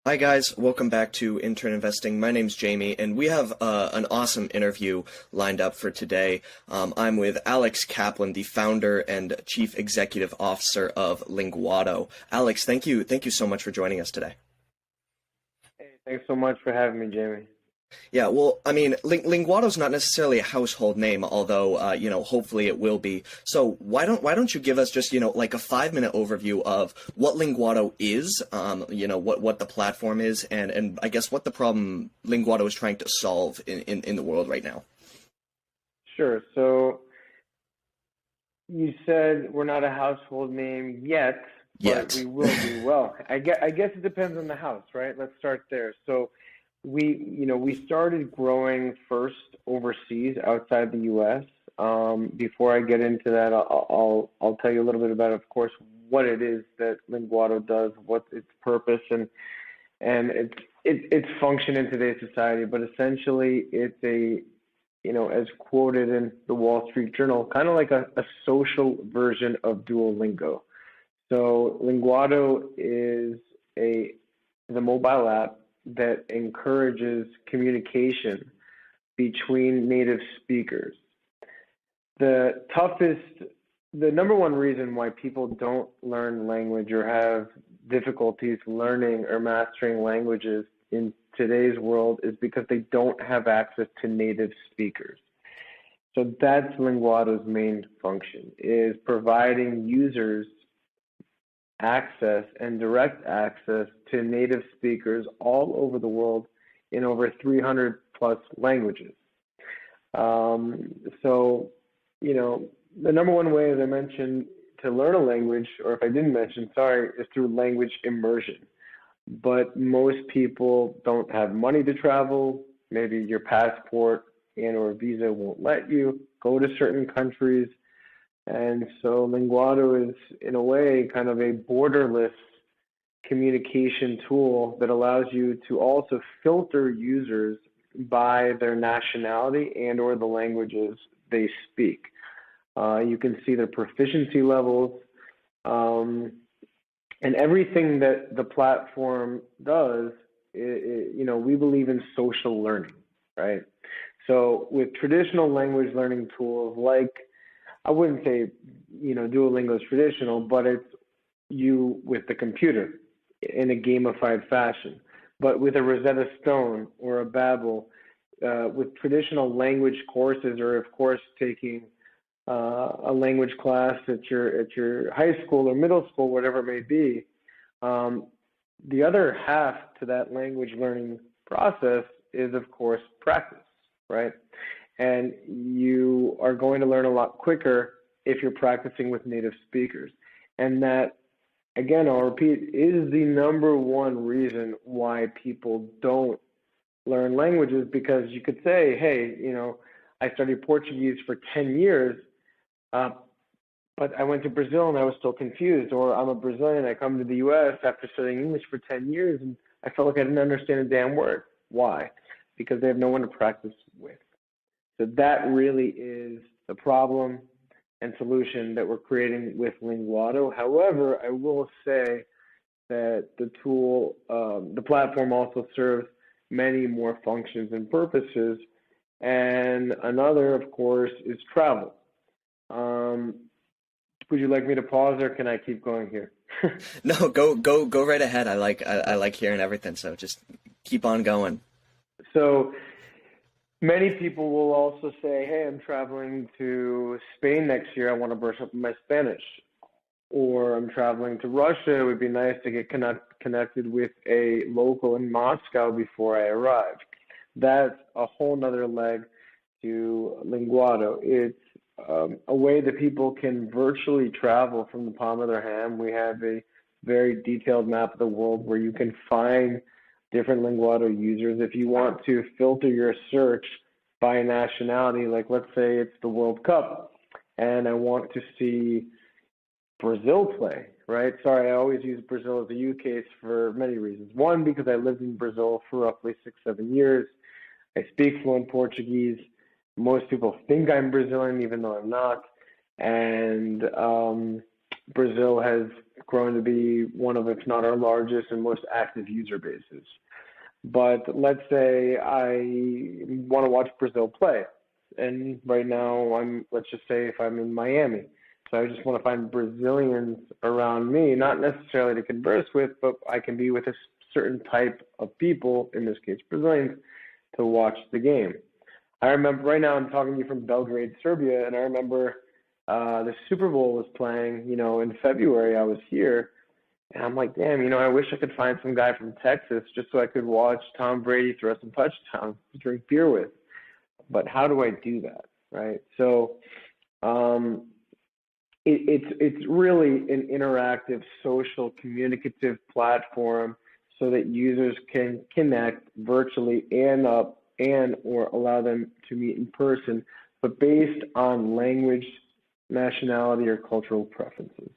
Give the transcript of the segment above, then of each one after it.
Hi guys, welcome back to Intern Investing. My name's Jamie, and we have an awesome interview lined up for today. I'm with Alex Kaplan, the founder and chief executive officer of Linguado. Alex, thank you so much for joining us today. Hey, thanks so much for having me, Jamie. Yeah, well, I mean, Linguado's not necessarily a household name, although hopefully it will be. So why don't you give us just like a 5 minute overview of what Linguado is, what the platform is, and I guess what the problem Linguado is trying to solve in the world right now. Sure. So you said we're not a household name yet, but Yet. we will be. Well, I guess it depends on the house, right? Let's start there. So we started growing first overseas outside the U.S. Before I get into that, I'll tell you a little bit about, of course, what it is that Linguado does, what's its purpose, and its function in today's society. But essentially, it's as quoted in the Wall Street Journal, kind of like a social version of Duolingo. So Linguado is the mobile app that encourages communication between native speakers. The number one reason why people don't learn language or have difficulties learning or mastering languages in today's world is because they don't have access to native speakers. So that's Linguado's main function, is providing users access and direct access to native speakers all over the world in over 300 plus languages. So, the number one way, as I mentioned, to learn a language, or if I didn't mention, sorry, is through language immersion. But most people don't have money to travel. Maybe your passport and or visa won't let you go to certain countries. And so Linguado is, in a way, kind of a borderless communication tool that allows you to also filter users by their nationality and or the languages they speak. You can see their proficiency levels, and everything that the platform does. We believe in social learning, right? So with traditional language learning tools like, I wouldn't say, Duolingo is traditional, but it's you with the computer in a gamified fashion. But with a Rosetta Stone or a Babbel, with traditional language courses, or of course taking a language class at your high school or middle school, whatever it may be, the other half to that language learning process is, of course, practice, right? And you are going to learn a lot quicker if you're practicing with native speakers. And that, again, I'll repeat, is the number one reason why people don't learn languages, because you could say, hey, I studied Portuguese for 10 years, but I went to Brazil and I was still confused. Or I'm a Brazilian, I come to the US after studying English for 10 years and I felt like I didn't understand a damn word. Why? Because they have no one to practice with. So that really is the problem and solution that we're creating with Linguado. However, I will say that the platform also serves many more functions and purposes. And another, of course, is travel. Would you like me to pause, or can I keep going here? No, go right ahead. I like hearing everything, so just keep on going. So many people will also say, hey, I'm traveling to Spain next year. I want to brush up my Spanish. Or I'm traveling to Russia. It would be nice to get connected with a local in Moscow before I arrive. That's a whole nother leg to Linguado. It's a way that people can virtually travel from the palm of their hand. We have a very detailed map of the world where you can find different Linguado users. If you want to filter your search by nationality, like let's say it's the World Cup, and I want to see Brazil play, right? Sorry, I always use Brazil as a use case for many reasons. One, because I lived in Brazil for roughly 6-7 years. I speak fluent Portuguese. Most people think I'm Brazilian, even though I'm not. And Brazil has grown to be one of, if not our largest and most active user bases. But let's say I want to watch Brazil play. And right now, let's just say if I'm in Miami. So I just want to find Brazilians around me, not necessarily to converse with, but I can be with a certain type of people, in this case, Brazilians, to watch the game. I remember right now I'm talking to you from Belgrade, Serbia, and I remember the Super Bowl was playing, in February. I was here, and I'm like, damn, I wish I could find some guy from Texas just so I could watch Tom Brady throw some touchdowns to drink beer with. But how do I do that, right? So it's really an interactive, social, communicative platform so that users can connect virtually or allow them to meet in person, but based on language, nationality, or cultural preferences.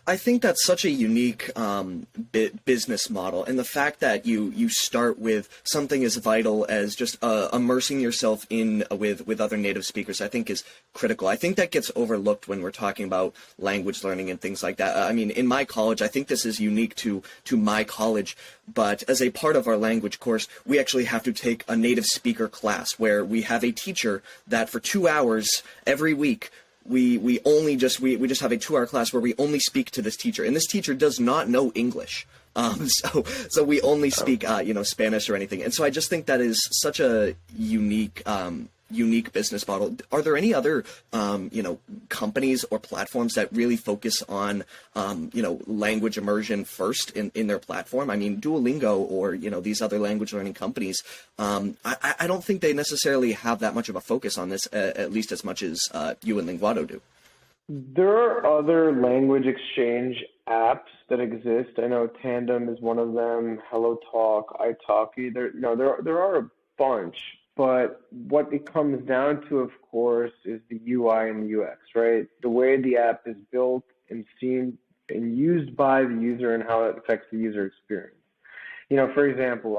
I think that's such a unique business model, and the fact that you start with something as vital as just immersing yourself in with other native speakers, I think is critical. I think that gets overlooked when we're talking about language learning and things like that. I mean, in my college, I think this is unique to my college, but as a part of our language course, we actually have to take a native speaker class where we have a teacher that for 2 hours every week we just have a 2-hour class where we only speak to this teacher, and this teacher does not know English. So we only speak Spanish or anything, and so I just think that is such a unique business model. Are there any other companies or platforms that really focus on language immersion first in their platform? I mean, Duolingo or these other language learning companies. I don't think they necessarily have that much of a focus on this, at least as much as you and Linguado do. There are other language exchange apps that exist. I know Tandem is one of them. HelloTalk, italki. There are a bunch. But what it comes down to, of course, is the UI and the UX, right? The way the app is built and seen and used by the user and how it affects the user experience. For example,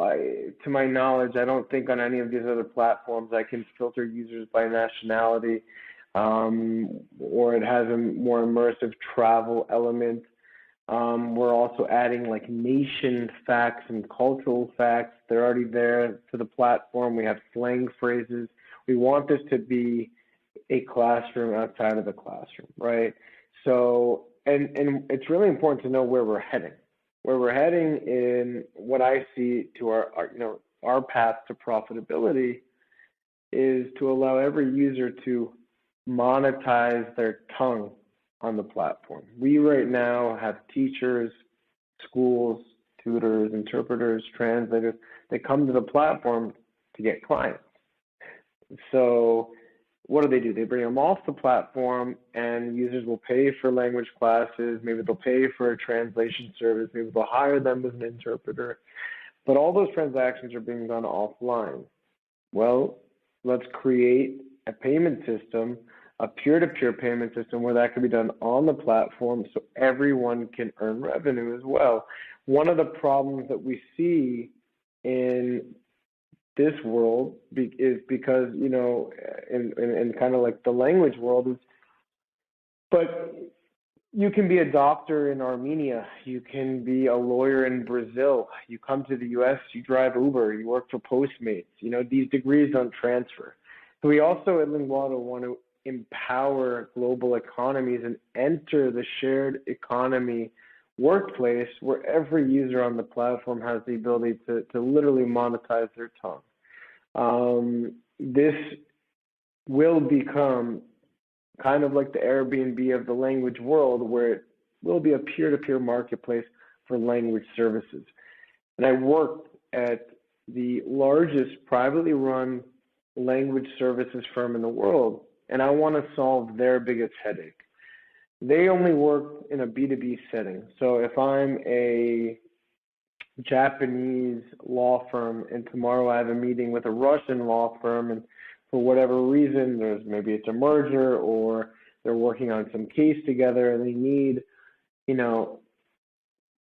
to my knowledge, I don't think on any of these other platforms I can filter users by nationality, or it has a more immersive travel element. We're also adding like nation facts and cultural facts. They're already there to the platform. We have slang phrases. We want this to be a classroom outside of the classroom, right? So, and it's really important to know where we're heading. Where we're heading in what I see to our path to profitability is to allow every user to monetize their tongue on the platform. We right now have teachers, schools, tutors, interpreters, translators. They come to the platform to get clients. So what do? They bring them off the platform, and users will pay for language classes. Maybe they'll pay for a translation service. Maybe they'll hire them as an interpreter. But all those transactions are being done offline. Well, let's create a payment system, a peer-to-peer payment system where that can be done on the platform so everyone can earn revenue as well. One of the problems that we see in this world is because, in kind of like the language world is, but you can be a doctor in Armenia, you can be a lawyer in Brazil, you come to the US, you drive Uber, you work for Postmates, these degrees don't transfer. So we also at Linguado want to empower global economies and enter the shared economy workplace where every user on the platform has the ability to literally monetize their tongue. This will become kind of like the Airbnb of the language world, where it will be a peer-to-peer marketplace for language services. And I worked at the largest privately run language services firm in the world, and I want to solve their biggest headache. They only work in a B2B setting. So if I'm a Japanese law firm and tomorrow I have a meeting with a Russian law firm, and for whatever reason, maybe it's a merger or they're working on some case together and they need,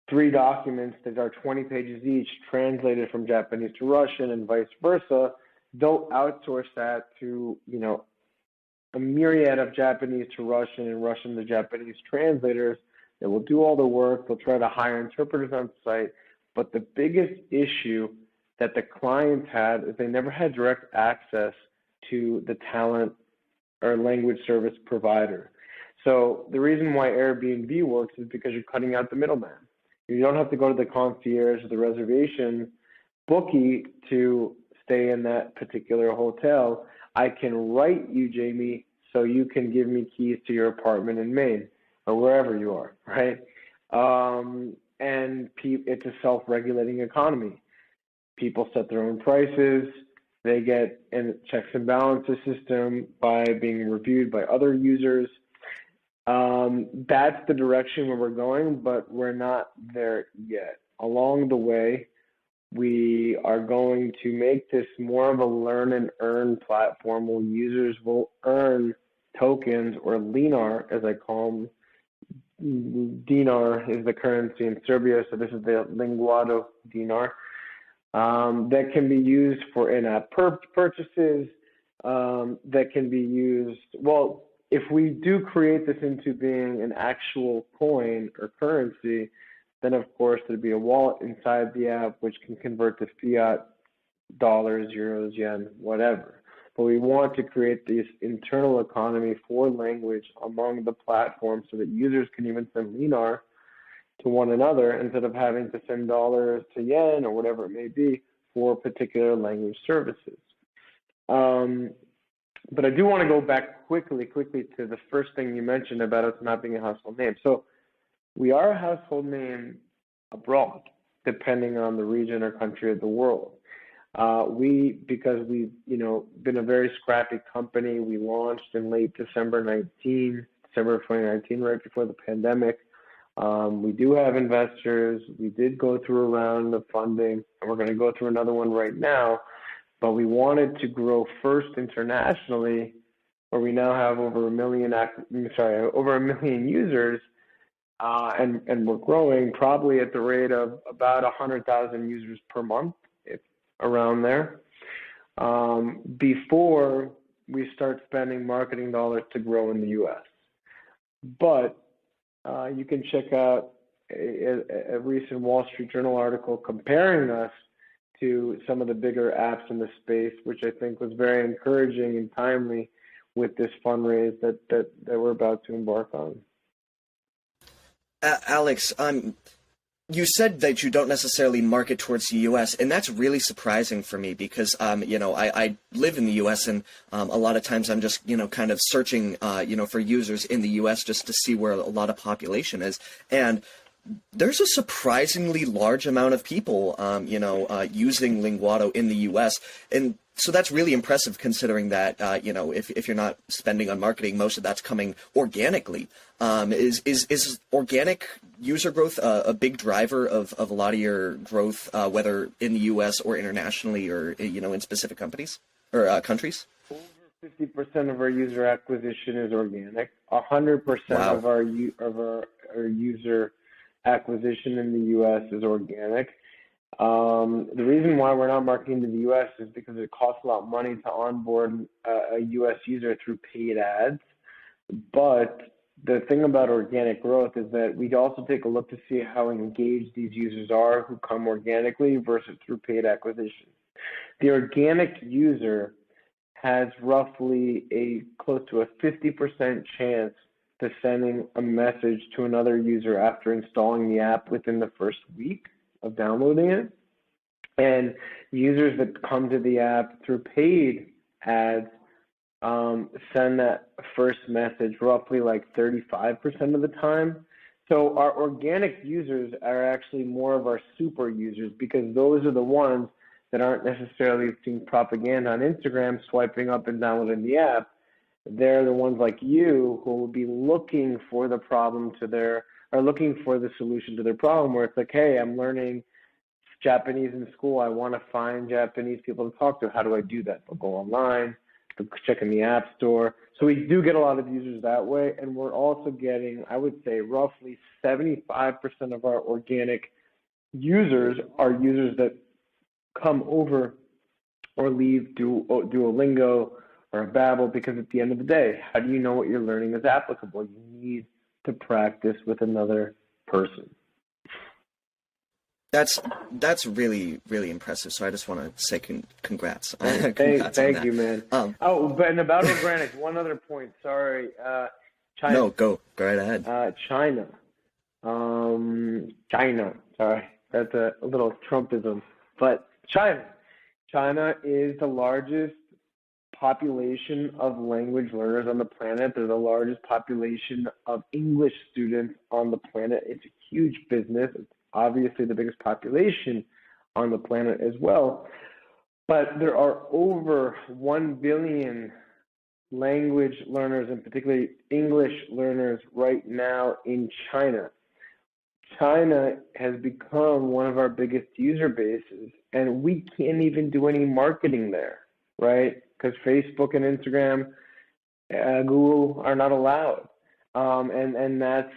3 documents that are 20 pages each translated from Japanese to Russian and vice versa, they'll outsource that to, a myriad of Japanese to Russian and Russian to Japanese translators that will do all the work. They'll try to hire interpreters on site. But the biggest issue that the clients had is they never had direct access to the talent or language service provider. So the reason why Airbnb works is because you're cutting out the middleman. You don't have to go to the concierge or the reservation bookie to stay in that particular hotel. I can write you, Jamie, so you can give me keys to your apartment in Maine or wherever you are, right? And it's a self-regulating economy. People set their own prices. They get a checks and balances system by being reviewed by other users. That's the direction where we're going, but we're not there yet. Along the way, we are going to make this more of a learn and earn platform where users will earn tokens, or linar, as I call them. Dinar is the currency in Serbia, so this is the Linguado dinar. That can be used for in-app purchases, that can be used, well, if we do create this into being an actual coin or currency, then of course there'd be a wallet inside the app which can convert to fiat, dollars, euros, yen, whatever. But we want to create this internal economy for language among the platforms so that users can even send linar to one another instead of having to send dollars to yen or whatever it may be for particular language services. But I do want to go back quickly to the first thing you mentioned about us not being a household name. So we are a household name abroad, depending on the region or country of the world. Because we've been a very scrappy company. We launched in late December of 2019, right before the pandemic. We do have investors. We did go through a round of funding, and we're going to go through another one right now. But we wanted to grow first internationally, where we now have over a million users, and we're growing probably at the rate of about 100,000 users per month, if around there, before we start spending marketing dollars to grow in the U.S. But you can check out a recent Wall Street Journal article comparing us to some of the bigger apps in the space, which I think was very encouraging and timely with this fundraise that we're about to embark on. Alex, you said that you don't necessarily market towards the U.S., and that's really surprising for me because, I live in the U.S. and a lot of times I'm just, kind of searching, for users in the U.S. just to see where a lot of population is. And there's a surprisingly large amount of people, using Linguado in the U.S. And so that's really impressive considering that, if you're not spending on marketing, most of that's coming organically. Is organic user growth a big driver of a lot of your growth, whether in the U.S. or internationally or, in specific companies or countries? Over 50% of our user acquisition is organic. 100% Wow. of our user acquisition in the U.S. is organic. The reason why we're not marketing to the U.S. is because it costs a lot of money to onboard a U.S. user through paid ads. But the thing about organic growth is that we also take a look to see how engaged these users are who come organically versus through paid acquisition. The organic user has roughly close to a 50% chance to sending a message to another user after installing the app within the first week of downloading it. And users that come to the app through paid ads send that first message roughly like 35% of the time. So our organic users are actually more of our super users because those are the ones that aren't necessarily seeing propaganda on Instagram, swiping up and downloading the app. They're the ones like you who will be looking for the looking for the solution to their problem, where it's like, hey, I'm learning Japanese in school. I want to find Japanese people to talk to. How do I do that? They'll go online, they'll check in the app store. So we do get a lot of users that way, and we're also getting, I would say, roughly 75% of our organic users are users that come over or leave Duolingo or a Babbel, because at the end of the day, how do you know what you're learning is applicable? You need to practice with another person. That's really, really impressive. So I just want to say congrats. Thank on that. you, man. But and about organics, one other point. Sorry, China. No, go right ahead. China. China. Sorry, that's a little Trumpism. But China is the largest population of language learners on the planet. They're the largest population of English students on the planet. It's a huge business. It's obviously the biggest population on the planet as well. But there are over 1 billion language learners, and particularly English learners, right now in China. China has become one of our biggest user bases, and we can't even do any marketing there, right? Because Facebook and Instagram, Google are not allowed. And that's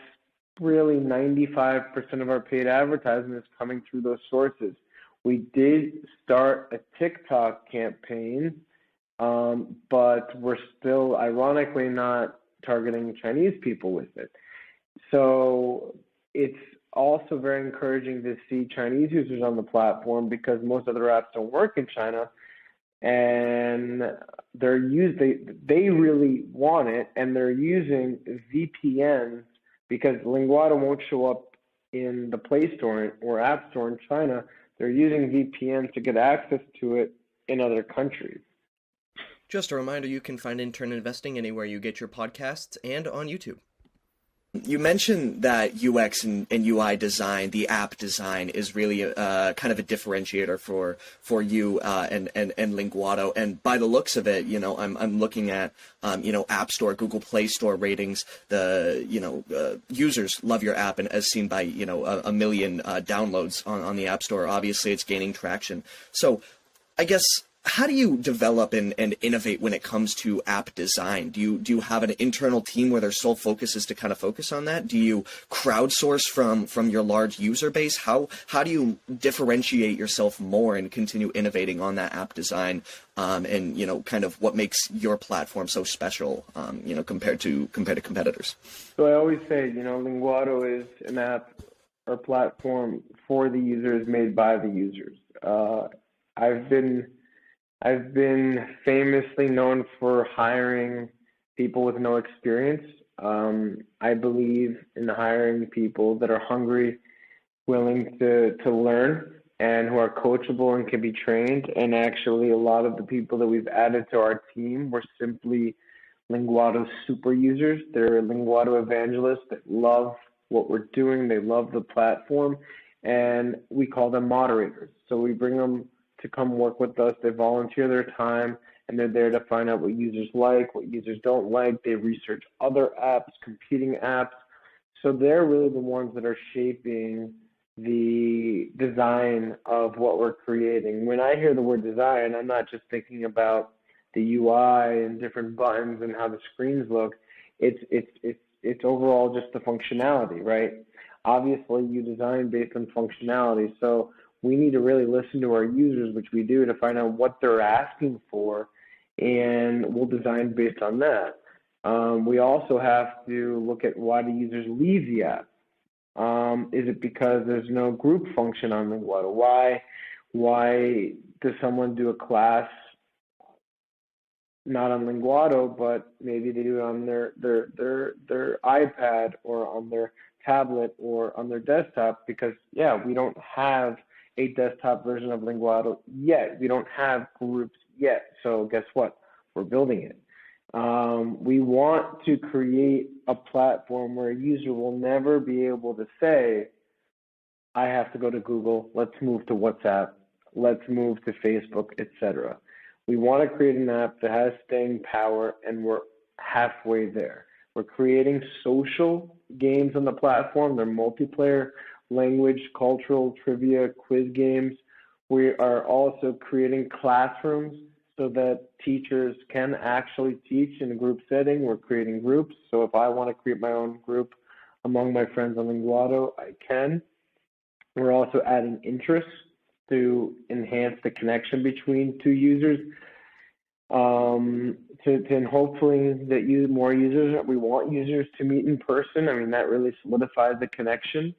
really 95% of our paid advertising is coming through those sources. We did start a TikTok campaign, but we're still ironically not targeting Chinese people with it. So it's also very encouraging to see Chinese users on the platform, because most other apps don't work in China, and they really want it, and they're using VPNs, because Linguado won't show up in the Play Store or App Store in China. They're using VPNs to get access to it in other countries. Just a reminder, you can find Intern Investing anywhere you get your podcasts and on YouTube. You mentioned that UX and UI design, the app design, is really kind of a differentiator for you and Linguado. And by the looks of it, I'm looking at App Store, Google Play Store ratings. The users love your app, and as seen by a million downloads on the App Store. Obviously, it's gaining traction. So, I guess, how do you develop and innovate when it comes to app design? Do you have an internal team where their sole focus is to kind of focus on that? Do you crowdsource from your large user base? How do you differentiate yourself more and continue innovating on that app design? And kind of what makes your platform so special, compared to competitors? So I always say, Linguado is an app or platform for the users, made by the users. I've been famously known for hiring people with no experience. I believe in hiring people that are hungry, willing to learn, and who are coachable and can be trained. And actually, a lot of the people that we've added to our team were simply Linguado super users. They're Linguado evangelists that love what we're doing. They love the platform, and we call them moderators. So we bring them to come work with us. They volunteer their time, and they're there to find out what users like, what users don't like. They research other apps, competing apps. So they're really the ones that are shaping the design of what we're creating. When I hear the word design, I'm not just thinking about the UI and different buttons and how the screens look. It's overall just the functionality, right? Obviously, you design based on functionality. So we need to really listen to our users, which we do, to find out what they're asking for, and we'll design based on that. We also have to look at why do users leave the app. Is it because there's no group function on Linguado? Why does someone do a class not on Linguado, but maybe they do it on their iPad or on their tablet or on their desktop? Because, we don't have a desktop version of Linguado yet. We don't have groups yet. So guess what? We're building it. We want to create a platform where a user will never be able to say, I have to go to Google, let's move to WhatsApp, let's move to Facebook, etc. We want to create an app that has staying power, and we're halfway there. We're creating social games on the platform. They're multiplayer, language, cultural, trivia, quiz games. We are also creating classrooms so that teachers can actually teach in a group setting. We're creating groups. So if I want to create my own group among my friends on Linguado, I can. We're also adding interests to enhance the connection between two users. to hopefully that more users, we want users to meet in person. I mean, that really solidifies the connection.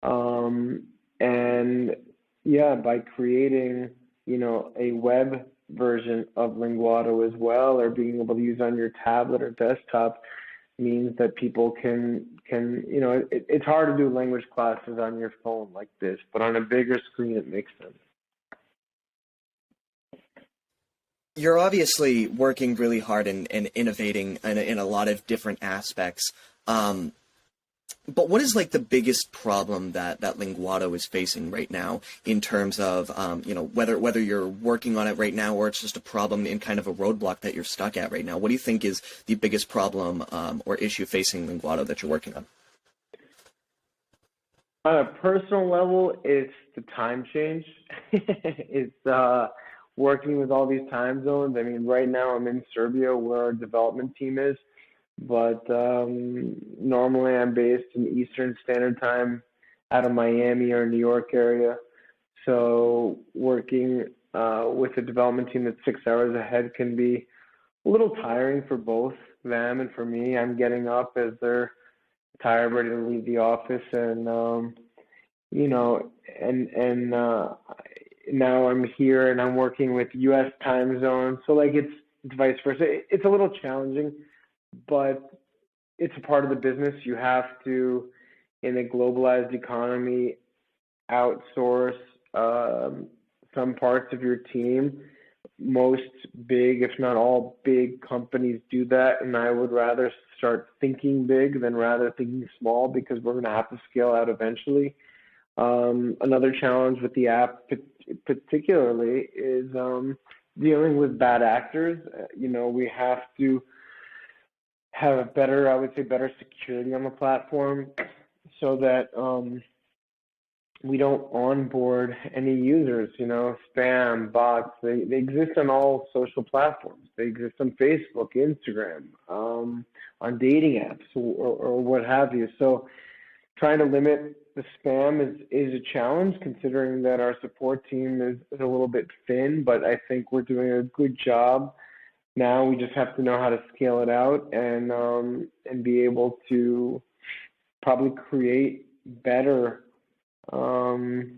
And yeah, by creating, a web version of Linguado as well, or being able to use on your tablet or desktop, means that people can it's hard to do language classes on your phone like this, but on a bigger screen it makes sense. You're obviously working really hard and innovating in a lot of different aspects. But what is like the biggest problem that Linguado is facing right now in terms of, whether you're working on it right now or it's just a problem in kind of a roadblock that you're stuck at right now? What do you think is the biggest problem or issue facing Linguado that you're working on? On a personal level, it's the time change. It's working with all these time zones. I mean, right now I'm in Serbia where our development team is, but normally I'm based in Eastern Standard Time out of Miami or New York area. So working with a development team that's 6 hours ahead can be a little tiring for both them and for me. I'm getting up as they're tired, ready to leave the office, and now I'm here and I'm working with U.S. time zone. So like it's vice versa. It's a little challenging, but it's a part of the business. You have to, in a globalized economy, outsource some parts of your team. Most big, if not all big companies do that, and I would rather start thinking big than rather thinking small, because we're going to have to scale out eventually. Another challenge with the app particularly is dealing with bad actors. We have to have a better security on the platform so that we don't onboard any users, spam, bots. They exist on all social platforms. They exist on Facebook, Instagram, on dating apps or what have you. So trying to limit the spam is a challenge, considering that our support team is a little bit thin, but I think we're doing a good job. Now we just have to know how to scale it out and be able to probably create better to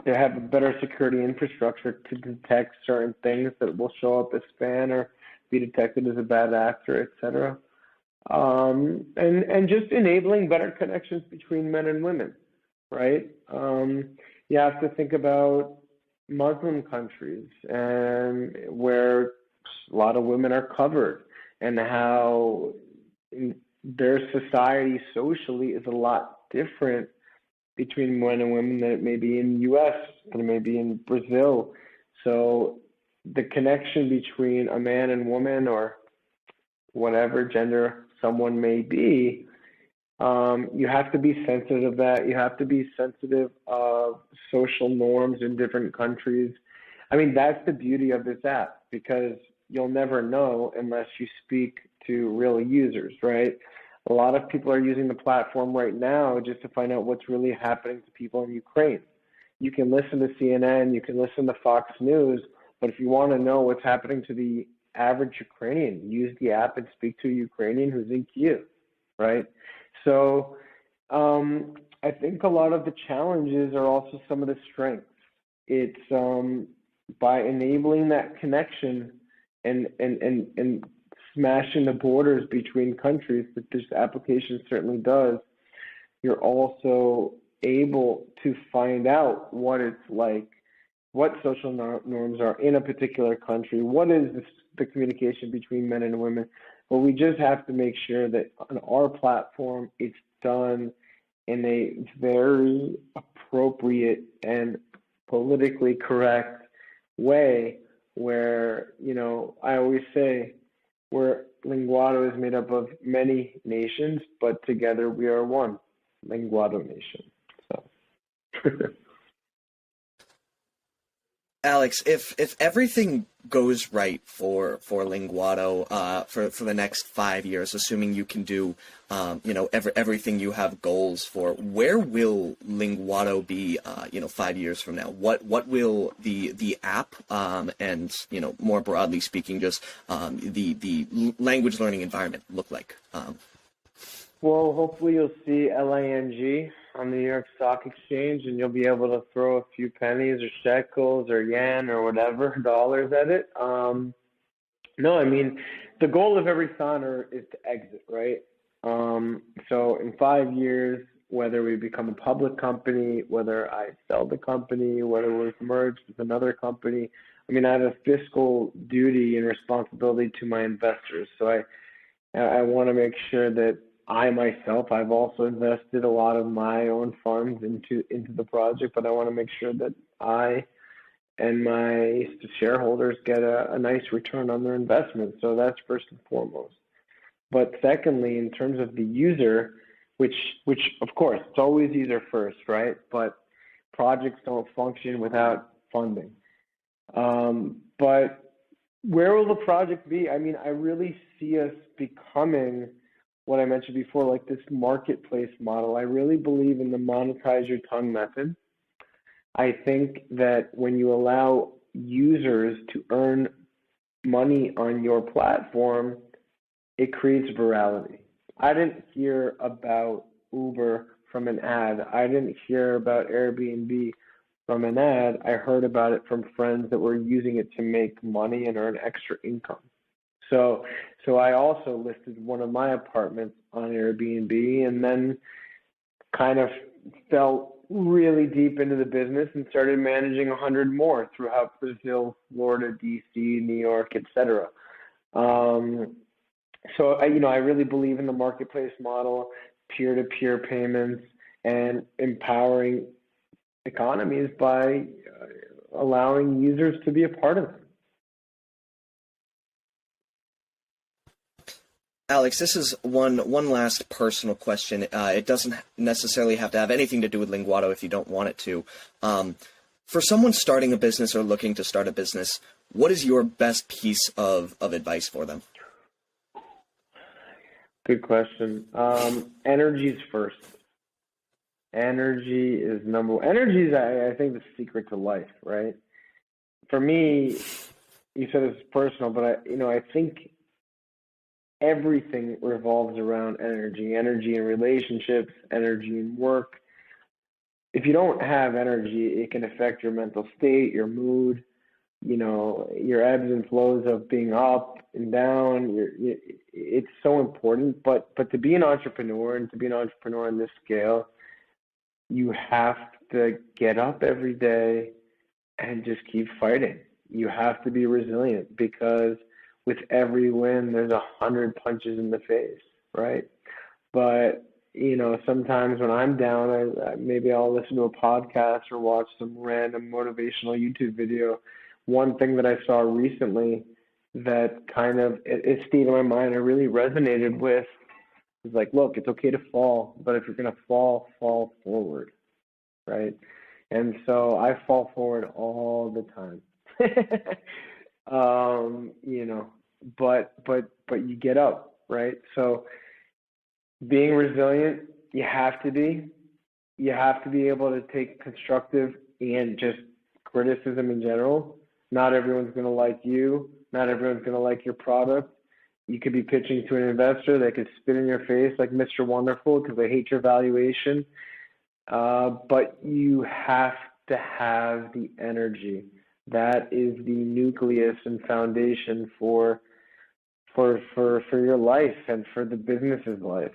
have a better security infrastructure to detect certain things that will show up as spam or be detected as a bad actor, etc. And just enabling better connections between men and women, right? You have to think about Muslim countries and where a lot of women are covered, and how their society socially is a lot different between men and women than it may be in the U.S., than it may be in Brazil. So the connection between a man and woman, or whatever gender someone may be, you have to be sensitive of that. You have to be sensitive of social norms in different countries. I mean, that's the beauty of this app, because you'll never know unless you speak to real users, right? A lot of people are using the platform right now just to find out what's really happening to people in Ukraine. You can listen to CNN, you can listen to Fox News, but if you want to know what's happening to the average Ukrainian, use the app and speak to a Ukrainian who's in Kyiv, right? So I think a lot of the challenges are also some of the strengths. It's by enabling that connection and smashing the borders between countries, that this application certainly does, you're also able to find out what it's like, what social norms are in a particular country, what is the communication between men and women. But we just have to make sure that on our platform, it's done in a very appropriate and politically correct way, where, I always say, where Linguado is made up of many nations, but together we are one, Linguado nation. So. Alex, if everything goes right for Linguado for the next 5 years, assuming you can do everything you have goals for, where will Linguado be 5 years from now? What will the app and more broadly speaking, just the language learning environment look like? Well, hopefully you'll see LING on the New York Stock Exchange, and you'll be able to throw a few pennies or shekels or yen or whatever dollars at it. No, I mean, the goal of every founder is to exit, right? So in 5 years, whether we become a public company, whether I sell the company, whether we're merged with another company, I mean, I have a fiscal duty and responsibility to my investors. So I want to make sure that I've also invested a lot of my own funds into the project, but I want to make sure that I and my shareholders get a nice return on their investment. So that's first and foremost. But secondly, in terms of the user, which of course it's always user first, right? But projects don't function without funding. But where will the project be? I mean, I really see us becoming what I mentioned before, like this marketplace model. I really believe in the monetize your tongue method. I think that when you allow users to earn money on your platform, it creates virality. I didn't hear about Uber from an ad. I didn't hear about Airbnb from an ad. I heard about it from friends that were using it to make money and earn extra income. So I also listed one of my apartments on Airbnb, and then kind of fell really deep into the business and started managing 100 more throughout Brazil, Florida, DC, New York, etc. So I really believe in the marketplace model, peer-to-peer payments, and empowering economies by allowing users to be a part of them. Alex, this is one last personal question. It doesn't necessarily have to have anything to do with Linguado if you don't want it to. For someone starting a business or looking to start a business, what is your best piece of advice for them? Good question. Energy is first. Energy is number one. Energy is, I think, the secret to life, right? For me, you said it's personal, but I think everything revolves around energy in relationships, energy in work. If you don't have energy, it can affect your mental state, your mood, your ebbs and flows of being up and down. It's so important. But to be an entrepreneur and to be an entrepreneur on this scale, you have to get up every day and just keep fighting. You have to be resilient, because with every win, there's 100 punches in the face, right? But, sometimes when I'm down, maybe I'll listen to a podcast or watch some random motivational YouTube video. One thing that I saw recently that kind of, it stayed in my mind, I really resonated with, is like, look, it's okay to fall, but if you're going to fall forward, right? And so I fall forward all the time. But you get up, right? So being resilient, you have to be able to take constructive and just criticism in general. Not everyone's going to like you. Not everyone's going to like your product. You could be pitching to an investor that could spit in your face like Mr. Wonderful because they hate your valuation. But you have to have the energy. That is the nucleus and foundation for your life and for the business's life.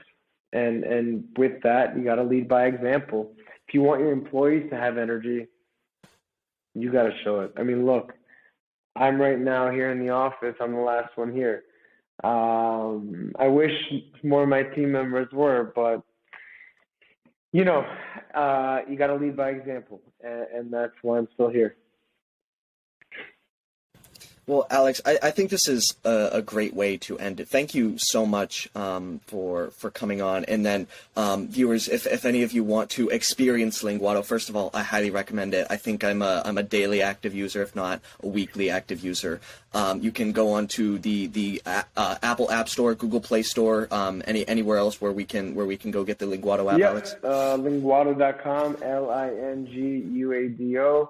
And with that, you got to lead by example. If you want your employees to have energy, you got to show it. I mean, look, I'm right now here in the office. I'm the last one here. I wish more of my team members were, but you got to lead by example, and that's why I'm still here. Well, Alex, I think this is a great way to end it. Thank you so much for coming on. And then, viewers, if any of you want to experience Linguado, first of all, I highly recommend it. I think I'm a daily active user, if not a weekly active user. You can go on to the Apple App Store, Google Play Store, anywhere else where we can go get the Linguado app, Alex. Linguado.com, Linguado.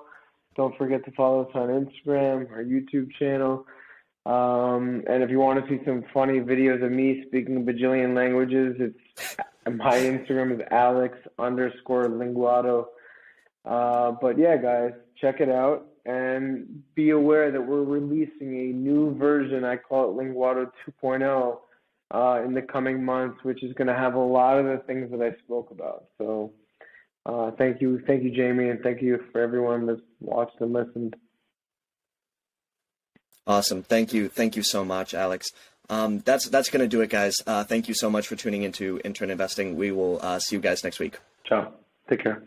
Don't forget to follow us on Instagram, our YouTube channel. And if you want to see some funny videos of me speaking a bajillion languages, my Instagram is Alex_Linguado. But yeah, guys, check it out and be aware that we're releasing a new version. I call it Linguado 2.0 in the coming months, which is going to have a lot of the things that I spoke about. So thank you, Jamie, and thank you for everyone that's watched and listened. Awesome. Thank you so much, Alex. That's going to do it, guys. Thank you so much for tuning into Intern Investing. We will see you guys next week. Ciao. Take care.